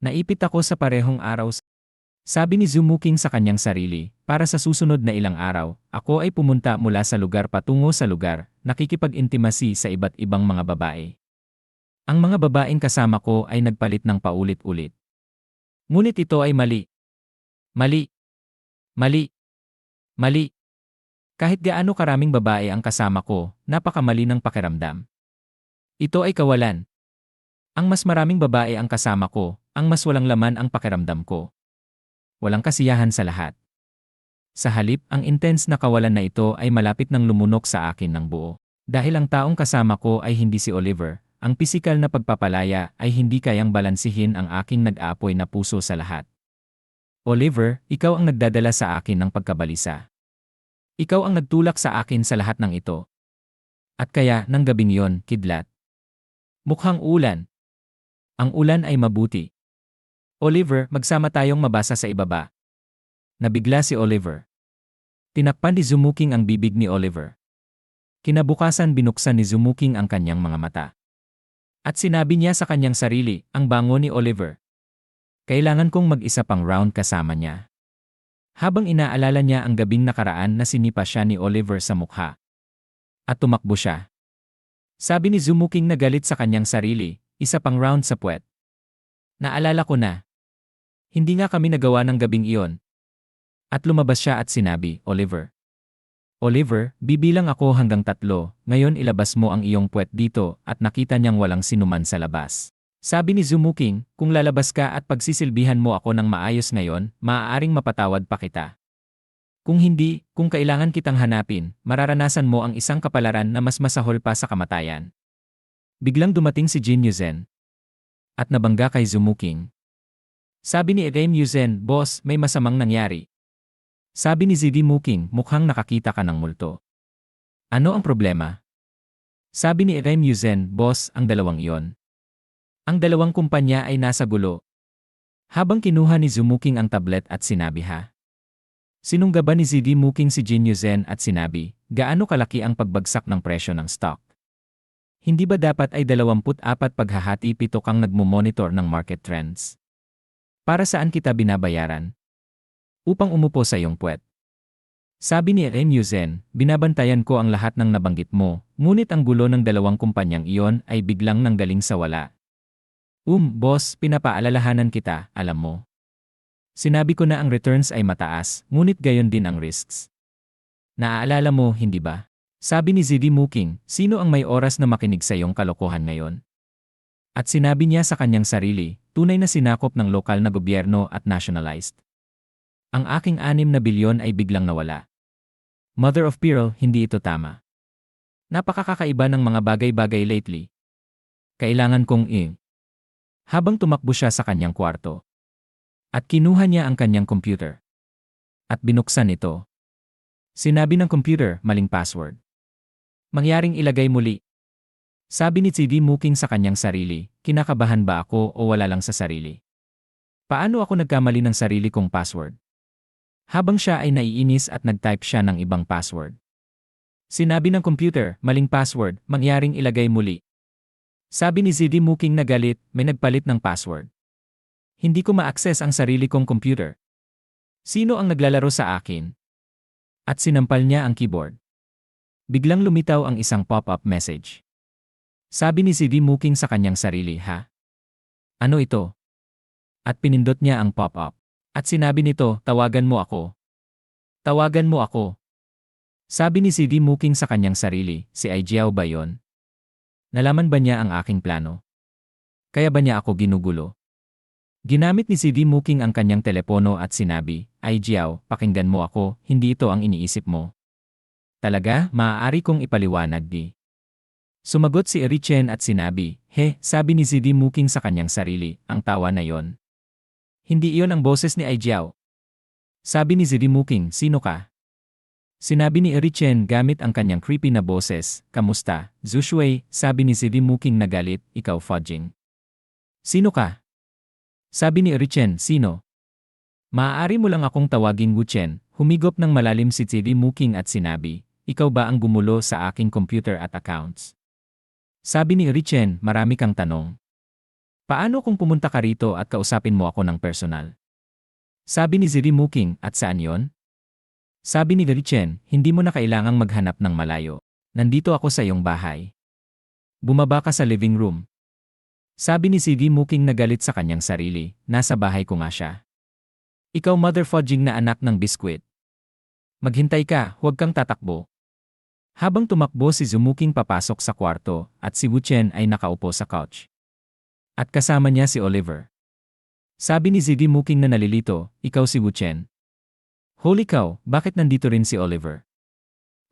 Naipit ako sa parehong araw. Sabi ni Zumuking sa kanyang sarili, para sa susunod na ilang araw, ako ay pumunta mula sa lugar patungo sa lugar, nakikipag-intimacy sa iba't ibang mga babae. Ang mga babaeng kasama ko ay nagpalit ng paulit-ulit. Ngunit ito ay mali. Mali. Mali. Mali. Kahit gaano karaming babae ang kasama ko, napakamali ng pakiramdam. Ito ay kawalan. Ang mas maraming babae ang kasama ko, ang mas walang laman ang pakiramdam ko. Walang kasiyahan sa lahat. Sa halip, ang intense na kawalan na ito ay malapit nang lumunok sa akin ng buo. Dahil ang taong kasama ko ay hindi si Oliver, ang pisikal na pagpapalaya ay hindi kayang balansihin ang aking nag-aapoy na puso sa lahat. Oliver, ikaw ang nagdadala sa akin ng pagkabalisa. Ikaw ang nagtulak sa akin sa lahat ng ito. At kaya, nang gabing yon, kidlat. Mukhang ulan. Ang ulan ay mabuti. Oliver, magsama tayong mabasa sa ibaba. Nabigla si Oliver. Tinakpan ni Zumuking ang bibig ni Oliver. Kinabukasan binuksan ni Zumuking ang kanyang mga mata. At sinabi niya sa kanyang sarili, ang bango ni Oliver. Kailangan kong mag-isa pang round kasama niya. Habang inaalala niya ang gabing nakaraan na sinipa siya ni Oliver sa mukha. At tumakbo siya. Sabi ni Zumuking na galit sa kanyang sarili, isa pang round sa puwet. Naalala ko na. Hindi nga kami nagawa ng gabing iyon. At lumabas siya at sinabi, Oliver. Oliver, bibilang ako hanggang 3, ngayon ilabas mo ang iyong puwet dito at nakita niyang walang sinuman sa labas. Sabi ni Zumuking, kung lalabas ka at pagsisilbihan mo ako ng maayos ngayon, maaaring mapatawad pa kita. Kung hindi, kung kailangan kitang hanapin, mararanasan mo ang isang kapalaran na mas masahol pa sa kamatayan. Biglang dumating si Jin Yuzen. At nabangga kay Zumuking. Sabi ni Rim Yuzen, Boss, may masamang nangyari. Sabi ni Zidi Muking, mukhang nakakita ka ng multo. Ano ang problema? Sabi ni Rim Yuzen, Boss, ang dalawang iyon. Ang dalawang kumpanya ay nasa gulo. Habang kinuha ni Zumuking ang tablet at sinabi ha. Sinunggaban ni Zidi Muking si Jin Yuzen at sinabi, gaano kalaki ang pagbagsak ng presyo ng stock? Hindi ba dapat ay 24 paghahati 7 kang nagmumonitor ng market trends? Para saan kita binabayaran? Upang umupo sa iyong puwet. Sabi ni Rim Yuzen, binabantayan ko ang lahat ng nabanggit mo, ngunit ang gulo ng dalawang kumpanyang iyon ay biglang nanggaling sa wala. Boss, pinapaalalahanan kita, alam mo. Sinabi ko na ang returns ay mataas, ngunit gayon din ang risks. Naaalala mo, hindi ba? Sabi ni Zidi Muking, sino ang may oras na makinig sa iyong kalokohan ngayon? At sinabi niya sa kanyang sarili, tunay na sinakop ng lokal na gobyerno at nationalized. Ang aking 6 na bilyon ay biglang nawala. Mother of pearl, hindi ito tama. Napakakakaiba ng mga bagay-bagay lately. Kailangan kong Habang tumakbo siya sa kanyang kwarto. At kinuha niya ang kanyang computer. At binuksan ito. Sinabi ng computer, maling password. Mangyaring ilagay muli. Sabi ni Zidi Muking sa kanyang sarili, kinakabahan ba ako o wala lang sa sarili? Paano ako nagkamali ng sarili kong password? Habang siya ay naiinis at nag-type siya ng ibang password. Sinabi ng computer, maling password, mangyaring ilagay muli. Sabi ni Zidi Muking na galit, may nagpalit ng password. Hindi ko ma-access ang sarili kong computer. Sino ang naglalaro sa akin? At sinampal niya ang keyboard. Biglang lumitaw ang isang pop-up message. Sabi ni Zidi Muking sa kanyang sarili, ha? Ano ito? At pinindot niya ang pop-up. At sinabi nito, tawagan mo ako. Tawagan mo ako. Sabi ni Zidi Muking sa kanyang sarili, si Aijiao ba yon? Nalaman ba niya ang aking plano? Kaya ba niya ako ginugulo? Ginamit ni Zidi Muking ang kanyang telepono at sinabi, Aijiao, pakinggan mo ako, hindi ito ang iniisip mo. Talaga, maaari kong ipaliwanag di. Sumagot si Erichen at sinabi, sabi ni Zidi Muking sa kanyang sarili, ang tawa na yon. Hindi iyon ang boses ni Aijiao. Sabi ni Zidi Muking, sino ka? Sinabi ni Erichen gamit ang kanyang creepy na boses, kamusta, Zushui, sabi ni Zidi Muking na galit, ikaw fudging. Sino ka? Sabi ni Erichen, sino? Maaari mo lang akong tawagin Wuchen, humigop ng malalim si Zidi Muking at sinabi, ikaw ba ang gumulo sa aking computer at accounts? Sabi ni Erichen, marami kang tanong. Paano kung pumunta ka rito at kausapin mo ako ng personal? Sabi ni Zirimuking, at saan yon? Sabi ni Garichen, hindi mo na kailangang maghanap ng malayo. Nandito ako sa iyong bahay. Bumaba ka sa living room. Sabi ni Zirimuking na galit sa kanyang sarili, nasa bahay ko nga siya. Ikaw mother fudging na anak ng biskwit. Maghintay ka, huwag kang tatakbo. Habang tumakbo si Zumuking papasok sa kwarto at si Wuchen ay nakaupo sa couch. At kasama niya si Oliver. Sabi ni Zirimuking na nalilito, ikaw si Wuchen. Holy cow, bakit nandito rin si Oliver?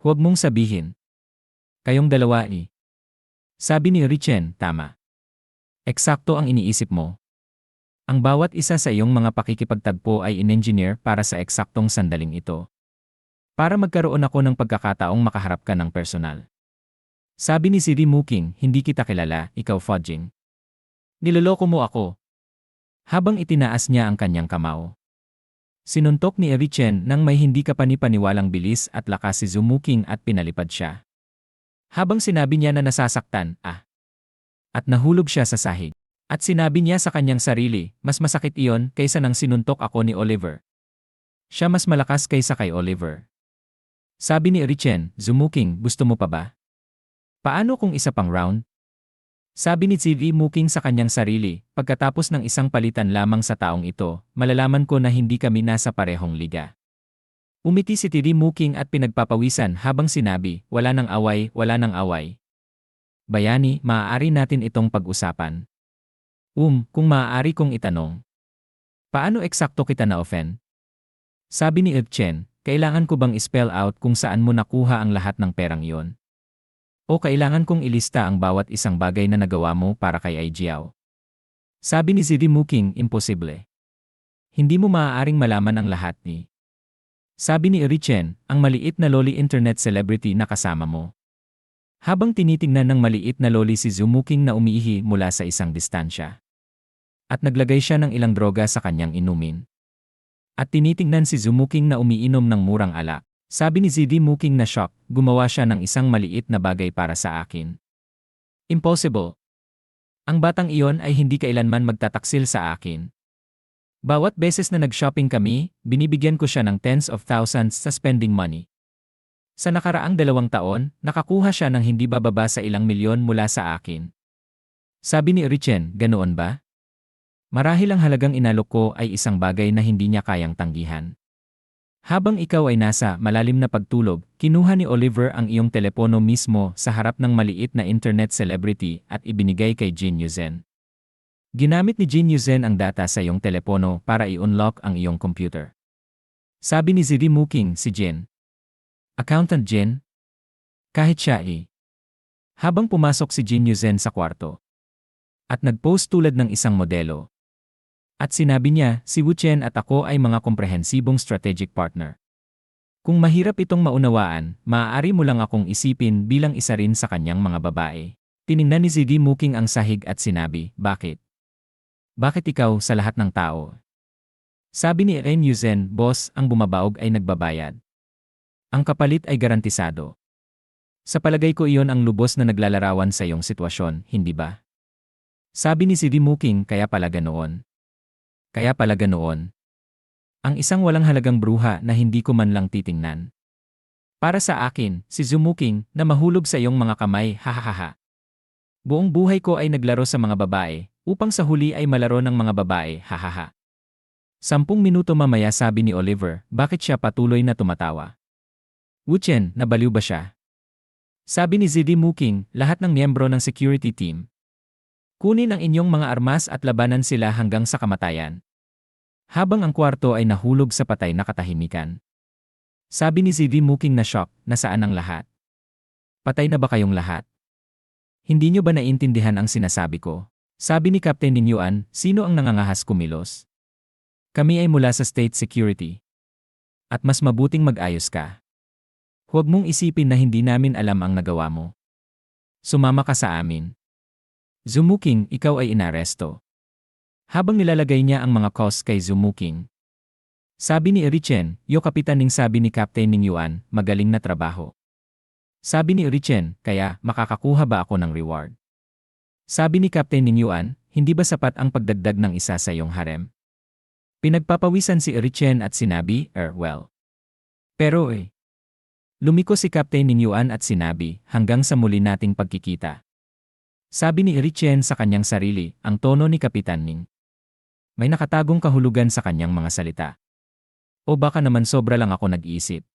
Huwag mong sabihin. Kayong dalawa eh. Sabi ni Richen, tama. Eksakto ang iniisip mo. Ang bawat isa sa iyong mga pakikipagtagpo ay in-engineer para sa eksaktong sandaling ito. Para magkaroon ako ng pagkakataong makaharap ka ng personal. Sabi ni Zirimuking, hindi kita kilala, ikaw fudging. Niloloko mo ako. Habang itinaas niya ang kanyang kamao. Sinuntok ni Richen nang may hindi kapani-paniwalang bilis at lakas si Zumuking at pinalipad siya. Habang sinabi niya na nasasaktan, at nahulog siya sa sahig. At sinabi niya sa kanyang sarili, mas masakit iyon kaysa nang sinuntok ako ni Oliver. Siya mas malakas kaysa kay Oliver. Sabi ni Richen, Zumuking, gusto mo pa ba? Paano kung isa pang round? Sabi ni Zirimuking sa kanyang sarili, pagkatapos ng isang palitan lamang sa taong ito, malalaman ko na hindi kami nasa parehong liga. Umiti si Zirimuking at pinagpapawisan habang sinabi, wala nang away, wala nang away. Bayani, maaari natin itong pag-usapan. Kung maaari kong itanong. Paano eksakto kita na-offend? Sabi ni Chen, kailangan ko bang i-spell out kung saan mo nakuha ang lahat ng perang iyon? O kailangan kong ilista ang bawat isang bagay na nagawa mo para kay Aijiao? Sabi ni Zirimuking, imposible. Hindi mo maaaring malaman ang lahat ni. Sabi ni Richen, ang maliit na loli internet celebrity na kasama mo. Habang tinitingnan ng maliit na loli si Zumuking na umiihi mula sa isang distansya. At naglagay siya ng ilang droga sa kanyang inumin. At tinitingnan si Zumuking na umiinom ng murang alak. Sabi ni Zirimuking na shock, gumawa siya ng isang maliit na bagay para sa akin. Impossible. Ang batang iyon ay hindi kailanman magtataksil sa akin. Bawat beses na nag-shopping kami, binibigyan ko siya ng tens of thousands sa spending money. Sa nakaraang 2 taon, nakakuha siya ng hindi bababa sa ilang milyon mula sa akin. Sabi ni Richen, ganoon ba? Marahil ang halagang inalok ko ay isang bagay na hindi niya kayang tanggihan. Habang ikaw ay nasa malalim na pagtulog, kinuha ni Oliver ang iyong telepono mismo sa harap ng maliit na internet celebrity at ibinigay kay Jin Yuzen. Ginamit ni Jin Yuzen ang data sa iyong telepono para i-unlock ang iyong computer. Sabi ni Zirimuking, si Jin. Accountant Jin? Kahit siya Habang pumasok si Jin Yuzen sa kwarto. At nag-post tulad ng isang modelo. At sinabi niya, si Wuchen at ako ay mga komprehensibong strategic partner. Kung mahirap itong maunawaan, maaari mo lang akong isipin bilang isa rin sa kanyang mga babae. Tiningnan ni Zirimuking ang sahig at sinabi, bakit? Bakit ikaw sa lahat ng tao? Sabi ni Ren Yuzen, boss, ang bumabaog ay nagbabayad. Ang kapalit ay garantisado. Sa palagay ko iyon ang lubos na naglalarawan sa iyong sitwasyon, hindi ba? Sabi ni Zirimuking, kaya pala ganoon. Kaya pala ganoon. Ang isang walang halagang bruha na hindi ko man lang titingnan. Para sa akin, si Zumuking, na mahulog sa iyong mga kamay, hahaha. Buong buhay ko ay naglaro sa mga babae, upang sa huli ay malaro ng mga babae, hahaha. 10 minuto mamaya sabi ni Oliver, bakit siya patuloy na tumatawa? Wuchen, nabaliw ba siya? Sabi ni Zirimuking, lahat ng miyembro ng security team. Kunin ang inyong mga armas at labanan sila hanggang sa kamatayan. Habang ang kwarto ay nahulog sa patay na katahimikan. Sabi ni Zirimuking na shock, nasaan ang lahat? Patay na ba kayong lahat? Hindi nyo ba naiintindihan ang sinasabi ko? Sabi ni Captain Ninyuan, sino ang nangangahas kumilos? Kami ay mula sa state security. At mas mabuting mag-ayos ka. Huwag mong isipin na hindi namin alam ang nagawa mo. Sumama ka sa amin. Zumuking, ikaw ay inaresto. Habang nilalagay niya ang mga costs kay Zumuking. Sabi ni Richen, yo kapitan ning sabi ni Captain Ninyuan, magaling na trabaho. Sabi ni Richen, kaya makakakuha ba ako ng reward? Sabi ni Captain Ninyuan, hindi ba sapat ang pagdagdag ng isa sa iyong harem? Pinagpapawisan si Richen at sinabi, well. Pero lumiko si Captain Ning Yuan at sinabi, hanggang sa muli nating pagkikita. Sabi ni Richen sa kanyang sarili, ang tono ni Kapitan Ning. May nakatagong kahulugan sa kanyang mga salita. O baka naman sobra lang ako nag-iisip.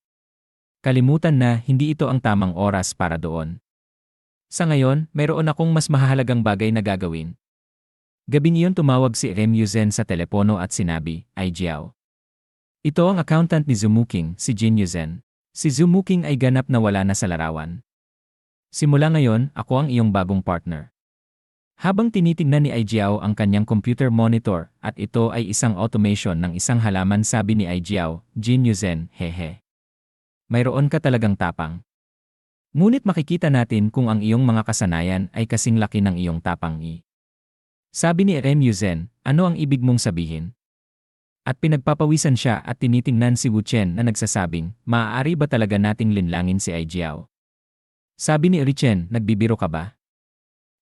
Kalimutan na hindi ito ang tamang oras para doon. Sa ngayon, mayroon akong mas mahalagang bagay na gagawin. Gabing iyon tumawag si Rem Yuzen sa telepono at sinabi, ay Jiao. Ito ang accountant ni Zumuking, si Jin Yuzen. Si Zumuking ay ganap na wala na sa larawan. Simula ngayon, ako ang iyong bagong partner. Habang tinitingnan ni Jiao ang kanyang computer monitor at ito ay isang automation ng isang halaman sabi ni Jiao, Jin Yuzen, hehe. Mayroon ka talagang tapang. Ngunit makikita natin kung ang iyong mga kasanayan ay kasing laki ng iyong tapang . Sabi ni Rem Yuzen, ano ang ibig mong sabihin? At pinagpapawisan siya at tinitingnan si Wu Chen na nagsasabing, maaari ba talaga nating linlangin si Jiao? Sabi ni Richen, nagbibiro ka ba?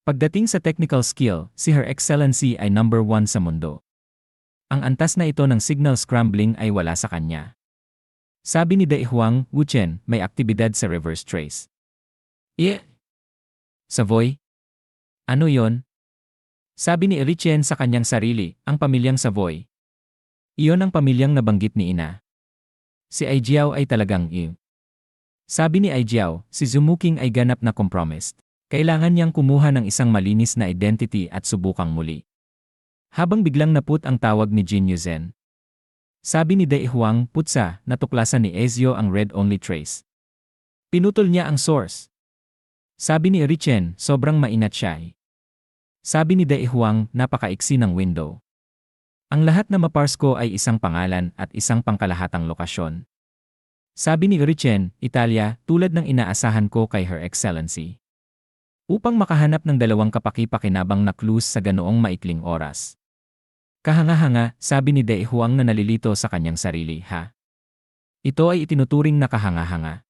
Pagdating sa technical skill, si Her Excellency ay number 1 sa mundo. Ang antas na ito ng signal scrambling ay wala sa kanya. Sabi ni Dai Huang, Wu Chen, may aktibidad sa reverse trace. Savoy? Ano yon? Sabi ni Richen sa kanyang sarili, ang pamilyang Savoy. Iyon ang pamilyang nabanggit ni Ina. Si Jiao ay talagang Sabi ni Jiao, si Zumuking ay ganap na compromised. Kailangan niyang kumuha ng isang malinis na identity at subukang muli. Habang biglang naput ang tawag ni Jin Yuzen. Sabi ni Dai Huang, putsa, natuklasan ni Ezio ang read-only trace. Pinutol niya ang source. Sabi ni Richen, sobrang mainat siya. Sabi ni Dai Huang, napakaiksi ng window. Ang lahat na maparse ko ay isang pangalan at isang pangkalahatang lokasyon. Sabi ni Richen, Italia, tulad ng inaasahan ko kay Her Excellency. Upang makahanap ng dalawang kapaki-pakinabang na clues sa ganoong maikling oras. Kahanga-hanga, sabi ni Dai Huang na nalilito sa kanyang sarili, ha? Ito ay itinuturing na kahanga-hanga.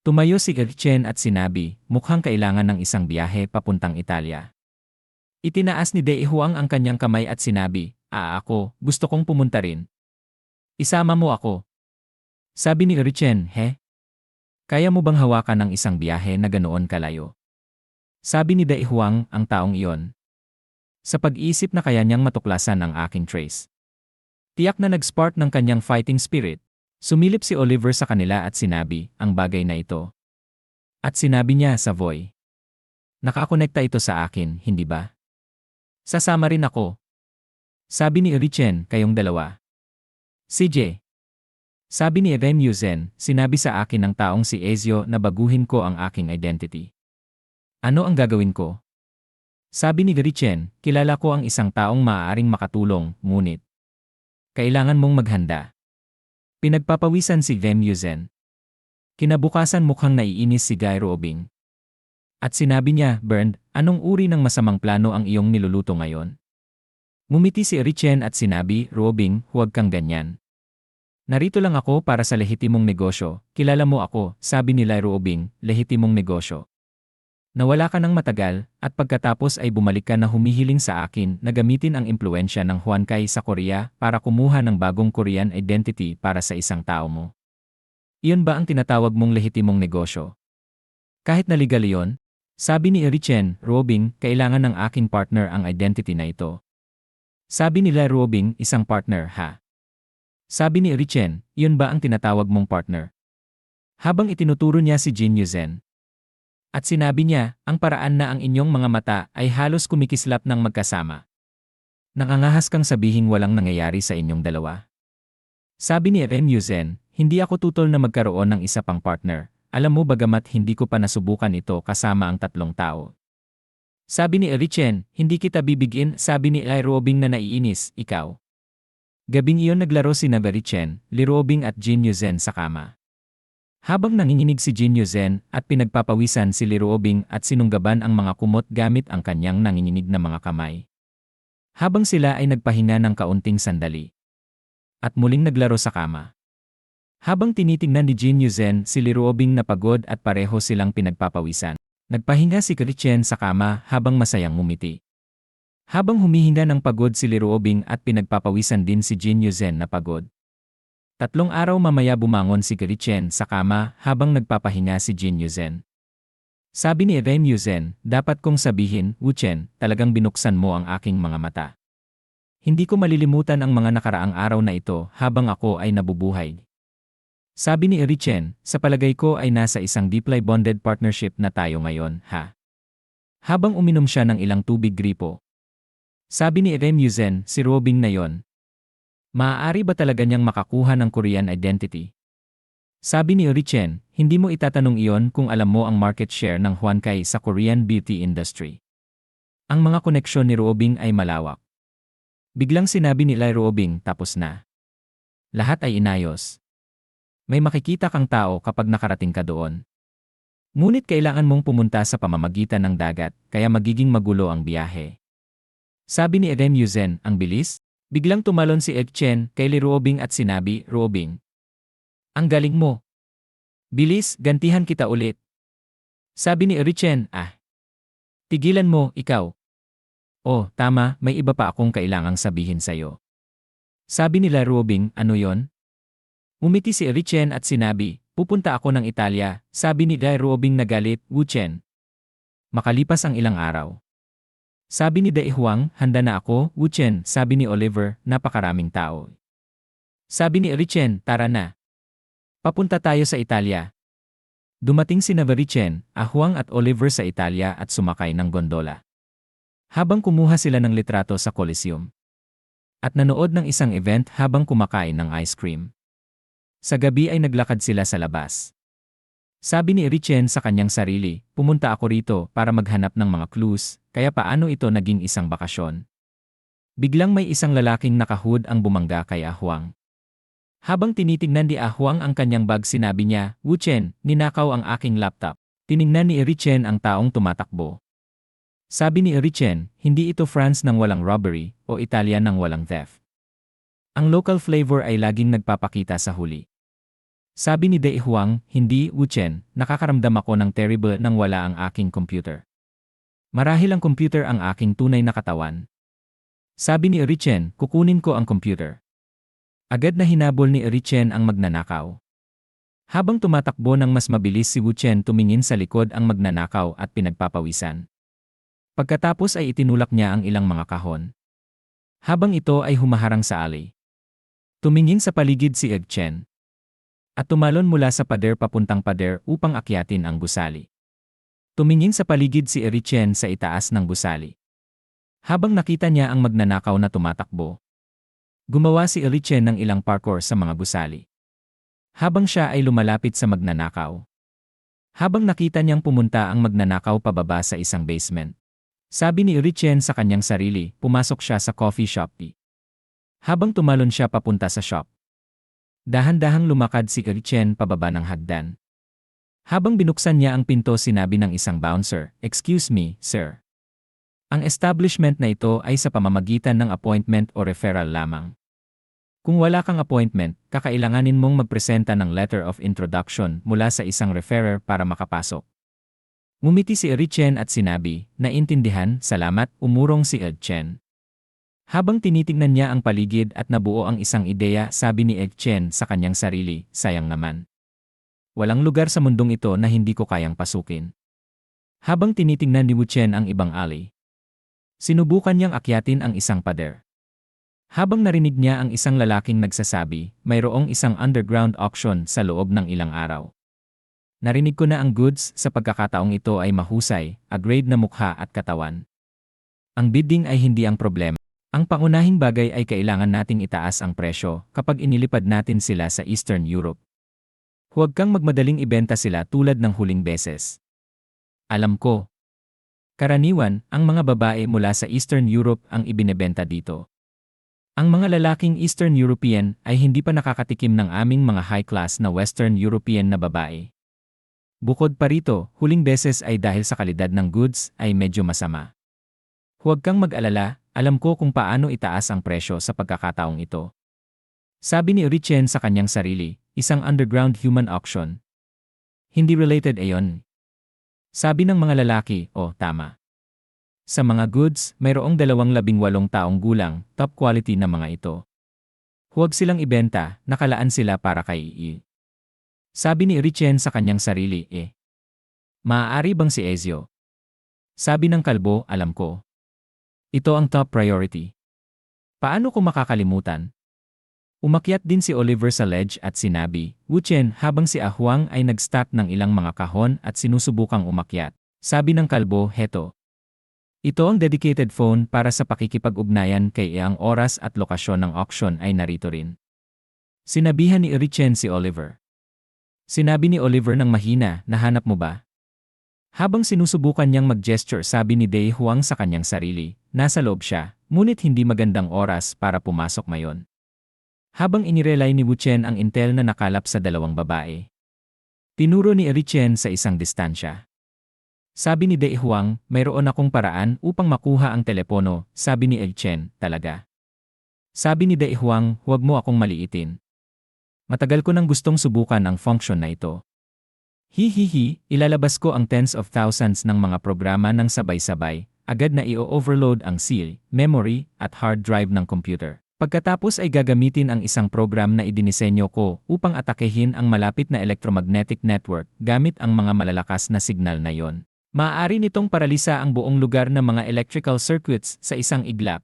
Tumayo si Richen at sinabi, mukhang kailangan ng isang biyahe papuntang Italia. Itinaas ni Dai Huang ang kanyang kamay at sinabi, ako, gusto kong pumunta rin. Isama mo ako. Sabi ni Richen, kaya mo bang hawakan ng isang biyahe na ganoon kalayo? Sabi ni Dai Huang, ang taong iyon. Sa pag-iisip na kaya niyang matuklasan ang aking trace. Tiyak na nag-spark ng kanyang fighting spirit. Sumilip si Oliver sa kanila at sinabi, ang bagay na ito. At sinabi niya, Savoy. Nakakonekta ito sa akin, hindi ba? Sasama rin ako. Sabi ni Richen, kayong dalawa. CJ. Sabi ni Rem Yuzen, sinabi sa akin ng taong si Ezio na baguhin ko ang aking identity. Ano ang gagawin ko? Sabi ni Richen, kilala ko ang isang taong maaaring makatulong, ngunit kailangan mong maghanda. Pinagpapawisan si Rem Yuzen. Kinabukasan mukhang naiinis si Guy Robing. At sinabi niya, Bernd, anong uri ng masamang plano ang iyong niluluto ngayon? Ngumiti si Richen at sinabi, Robing, huwag kang ganyan. Narito lang ako para sa lehitimong negosyo, kilala mo ako, sabi nila Robing, lehitimong negosyo. Nawala ka ng matagal, at pagkatapos ay bumalik ka na humihiling sa akin na gamitin ang impluensya ng Huankai sa Korea para kumuha ng bagong Korean identity para sa isang tao mo. Iyon ba ang tinatawag mong lehitimong negosyo? Kahit na legal iyon? Sabi ni Richen, Robing, kailangan ng aking partner ang identity na ito. Sabi nila Robing, isang partner, ha? Sabi ni Richen, iyon ba ang tinatawag mong partner? Habang itinuturo niya si Jin Yuzen. At sinabi niya, ang paraan na ang inyong mga mata ay halos kumikislap ng magkasama. Nangangahas kang sabihing walang nangyayari sa inyong dalawa. Sabi ni Rem Yuzen, hindi ako tutol na magkaroon ng isa pang partner. Alam mo bagamat hindi ko pa nasubukan ito kasama ang tatlong tao. Sabi ni Richen, hindi kita bibigin, sabi ni Robing na naiinis, ikaw. Gabing iyon naglaro si Richen, Robing at Jin Yuzen sa kama. Habang nanginginig si Jin Yuzen at pinagpapawisan si Robing at sinunggaban ang mga kumot gamit ang kanyang nanginginig na mga kamay. Habang sila ay nagpahinga ng kaunting sandali. At muling naglaro sa kama. Habang tinitingnan ni Jin Yuzen si Robing na pagod at pareho silang pinagpapawisan. Nagpahinga si Richen sa kama habang masayang ngumiti. Habang humihinga ng pagod si Liruobing at pinagpapawisan din si Jin Yuzen na pagod. 3 araw mamaya bumangon si Gerichen sa kama habang nagpapahinga si Jin Yuzen. Sabi ni Rem Yuzen, dapat kong sabihin, Wuchen, talagang binuksan mo ang aking mga mata. Hindi ko malilimutan ang mga nakaraang araw na ito habang ako ay nabubuhay. Sabi ni Erichen, sa palagay ko ay nasa isang deeply bonded partnership na tayo ngayon, ha? Habang uminom siya ng ilang tubig gripo. Sabi ni Rem Yuzen, si Robing na yon. Maaari ba talaga niyang makakuha ng Korean identity? Sabi ni Erichen, hindi mo itatanong iyon kung alam mo ang market share ng Huankai sa Korean beauty industry. Ang mga koneksyon ni Robing ay malawak. Biglang sinabi ni Robing, tapos na. Lahat ay inayos. May makikita kang tao kapag nakarating ka doon. Ngunit kailangan mong pumunta sa pamamagitan ng dagat, kaya magiging magulo ang biyahe. Sabi ni Rem Yuzen, ang bilis? Biglang tumalon si Chen kay Robing at sinabi, Robing. Ang galing mo. Bilis, gantihan kita ulit. Sabi ni Erichen, tigilan mo, ikaw. Oh, tama, may iba pa akong kailangang sabihin sa'yo. Sabi nila Robing, ano yon? Umiti si Erichen at sinabi, pupunta ako ng Italia, sabi ni Robing na galit, Wuchen. Makalipas ang ilang araw. Sabi ni Daehuang, handa na ako, Wuchen, sabi ni Oliver, napakaraming tao. Sabi ni Erichen, tara na. Papunta tayo sa Italia. Dumating si Navarichen, Ahuang at Oliver sa Italia at sumakay ng gondola. Habang kumuha sila ng litrato sa Coliseum. At nanood ng isang event habang kumakain ng ice cream. Sa gabi ay naglakad sila sa labas. Sabi ni Erichen sa kanyang sarili, pumunta ako rito para maghanap ng mga clues, kaya paano ito naging isang bakasyon? Biglang may isang lalaking nakahood ang bumangga kay Ahuang. Habang tinitingnan ni Ahuang ang kanyang bag sinabi niya, Wuchen, ninakaw ang aking laptop. Tiningnan ni Erichen ang taong tumatakbo. Sabi ni Erichen, hindi ito France ng walang robbery o Italia ng walang theft. Ang local flavor ay laging nagpapakita sa huli. Sabi ni Daehuang, hindi, Wuchen, nakakaramdam ako ng terrible nang wala ang aking computer. Marahil ang computer ang aking tunay na katawan. Sabi ni Erichen, kukunin ko ang computer. Agad na hinabol ni Erichen ang magnanakaw. Habang tumatakbo ng mas mabilis si Wuchen tumingin sa likod ang magnanakaw at pinagpapawisan. Pagkatapos ay itinulak niya ang ilang mga kahon. Habang ito ay humaharang sa alley. Tumingin sa paligid si Erichen. At tumalon mula sa pader papuntang pader upang akyatin ang gusali. Tumingin sa paligid si Erichen sa itaas ng gusali. Habang nakita niya ang magnanakaw na tumatakbo. Gumawa si Erichen ng ilang parkour sa mga gusali. Habang siya ay lumalapit sa magnanakaw. Habang nakita niyang pumunta ang magnanakaw pababa sa isang basement. Sabi ni Erichen sa kanyang sarili, pumasok siya sa coffee shop. Habang tumalon siya papunta sa shop. Dahan-dahang lumakad si Erichen pababa ng hagdan. Habang binuksan niya ang pinto sinabi ng isang bouncer, excuse me, sir. Ang establishment na ito ay sa pamamagitan ng appointment o referral lamang. Kung wala kang appointment, kakailanganin mong magpresenta ng letter of introduction mula sa isang referrer para makapasok. Ngumiti si Erichen at sinabi, naintindihan, salamat, umurong si Erichen. Habang tinitingnan niya ang paligid at nabuo ang isang ideya, sabi ni Erichen sa kanyang sarili, sayang naman. Walang lugar sa mundong ito na hindi ko kayang pasukin. Habang tinitingnan ni Wuchen ang ibang alley. Sinubukan niyang akyatin ang isang pader. Habang narinig niya ang isang lalaking nagsasabi, mayroong isang underground auction sa loob ng ilang araw. Narinig ko na ang goods sa pagkakataong ito ay mahusay, a-grade na mukha at katawan. Ang bidding ay hindi ang problema. Ang pangunahing bagay ay kailangan nating itaas ang presyo kapag inilipad natin sila sa Eastern Europe. Huwag kang magmadaling ibenta sila tulad ng huling beses. Alam ko. Karaniwan, ang mga babae mula sa Eastern Europe ang ibinebenta dito. Ang mga lalaking Eastern European ay hindi pa nakakatikim ng aming mga high-class na Western European na babae. Bukod pa rito, huling beses ay dahil sa kalidad ng goods ay medyo masama. Huwag kang mag-alala, alam ko kung paano itaas ang presyo sa pagkakataong ito. Sabi ni Erichen sa kanyang sarili, isang underground human auction. Hindi related ayon. Sabi ng mga lalaki, oh tama. Sa mga goods, mayroong 28 taong gulang, top quality na mga ito. Huwag silang ibenta, nakalaan sila para kay I. Sabi ni Richien sa kanyang sarili, Maaari bang si Ezio? Sabi ng kalbo, alam ko. Ito ang top priority. Paano ko makakalimutan? Umakyat din si Oliver sa ledge at sinabi, Wuchen, habang si Ahuang ay nag-stack ng ilang mga kahon at sinusubukang umakyat. Sabi ng kalbo, heto. Ito ang dedicated phone para sa pakikipag-ugnayan kay ang oras at lokasyon ng auction ay narito rin. Sinabihan ni Richien si Oliver. Sinabi ni Oliver ng mahina, nahanap mo ba? Habang sinusubukan niyang mag-gesture sabi ni Dei Huang sa kanyang sarili, nasa loob siya, ngunit hindi magandang oras para pumasok mayon. Habang inirelay ni Wuchen ang intel na nakalap sa dalawang babae. Tinuro ni Richien sa isang distansya. Sabi ni Dei Huang, mayroon akong paraan upang makuha ang telepono, sabi ni Richien, talaga. Sabi ni Dei Huang, huwag mo akong maliitin. Matagal ko nang gustong subukan ang function na ito. Hihihi, ilalabas ko ang tens of thousands ng mga programa ng sabay-sabay, agad na i-overload ang seal, memory, at hard drive ng computer. Pagkatapos ay gagamitin ang isang program na idinisenyo ko upang atakehin ang malapit na electromagnetic network gamit ang mga malalakas na signal na yon. Maaari nitong paralisa ang buong lugar ng mga electrical circuits sa isang iglap.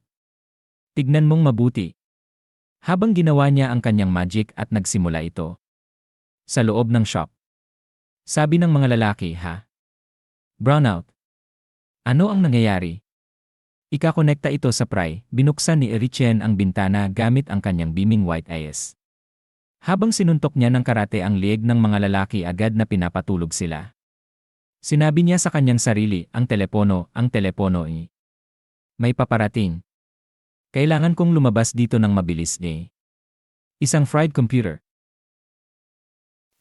Tignan mong mabuti. Habang ginawa niya ang kanyang magic at nagsimula ito. Sa loob ng shop. Sabi ng mga lalaki, ha? Brownout. Ano ang nangyayari? Ikakonekta ito sa pry, binuksan ni Richien ang bintana gamit ang kanyang beaming white eyes. Habang sinuntok niya ng karate ang lieg ng mga lalaki agad na pinapatulog sila. Sinabi niya sa kanyang sarili, ang telepono ay. May paparating. Kailangan kong lumabas dito ng mabilis Isang fried computer.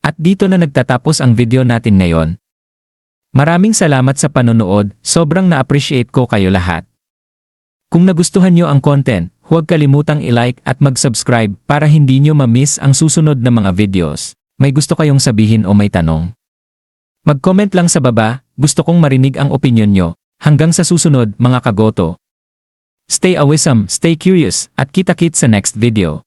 At dito na nagtatapos ang video natin ngayon. Maraming salamat sa panonood, sobrang na-appreciate ko kayo lahat. Kung nagustuhan nyo ang content, huwag kalimutang i-like at mag-subscribe para hindi nyo ma-miss ang susunod na mga videos. May gusto kayong sabihin o may tanong? Mag-comment lang sa baba, gusto kong marinig ang opinyon nyo. Hanggang sa susunod mga kagoto. Stay awesome, stay curious, at kita-kits sa next video.